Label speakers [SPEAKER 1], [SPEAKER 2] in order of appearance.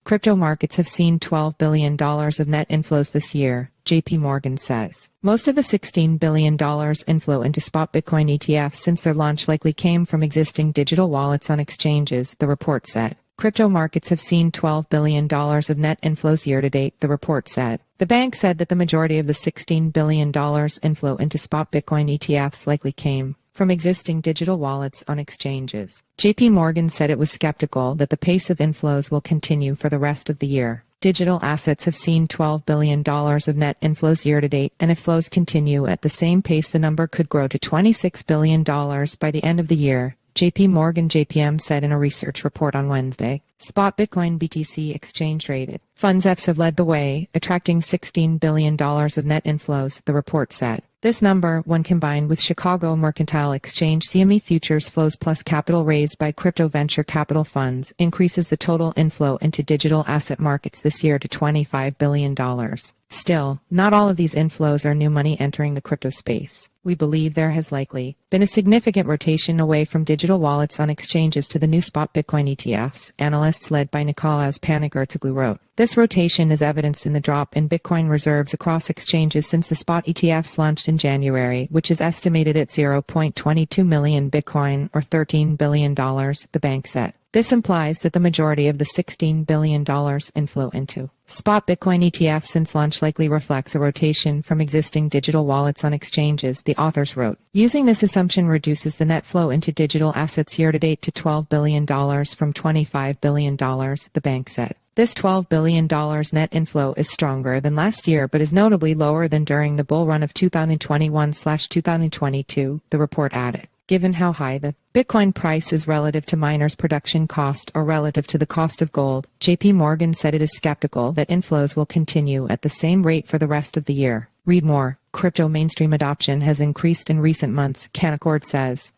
[SPEAKER 1] Crypto markets have seen $12 billion of net inflows this year, JPMorgan says. Most of the $16 billion inflow into spot Bitcoin ETFs since their launch likely came from existing digital wallets on exchanges, the report said. Crypto markets have seen $12 billion of net inflows year-to-date, the report said. The bank said that the majority of the $16 billion inflow into spot Bitcoin ETFs likely came from existing digital wallets on exchanges. JPMorgan said it was skeptical that the pace of inflows will continue for the rest of the year. Digital assets have seen $12 billion of net inflows year-to-date, and if flows continue at the same pace, the number could grow to $26 billion by the end of the year, JPMorgan JPM said in a research report on Wednesday. Spot Bitcoin BTC exchange traded funds ETFs have led the way, attracting $16 billion of net inflows, the report said. This number, when combined with Chicago Mercantile Exchange CME futures flows plus capital raised by crypto venture capital funds, increases the total inflow into digital asset markets this year to $25 billion. Still, not all of these inflows are new money entering the crypto space. We believe there has likely been a significant rotation away from digital wallets on exchanges to the new spot Bitcoin ETFs, analysts led by Nicolas Panagertoglu wrote. This rotation is evidenced in the drop in Bitcoin reserves across exchanges since the spot ETFs launched in January, which is estimated at 0.22 million Bitcoin or $13 billion, the bank said. This implies that the majority of the $16 billion inflow into spot Bitcoin ETFs since launch likely reflects a rotation from existing digital wallets on exchanges, the authors wrote. Using this assumption reduces the net flow into digital assets year-to-date to $12 billion from $25 billion, the bank said. This $12 billion net inflow is stronger than last year but is notably lower than during the bull run of 2021/2022, the report added. Given how high the Bitcoin price is relative to miners' production cost or relative to the cost of gold, JPMorgan said it is skeptical that inflows will continue at the same rate for the rest of the year. Read more. Crypto mainstream adoption has increased in recent months, Canaccord says.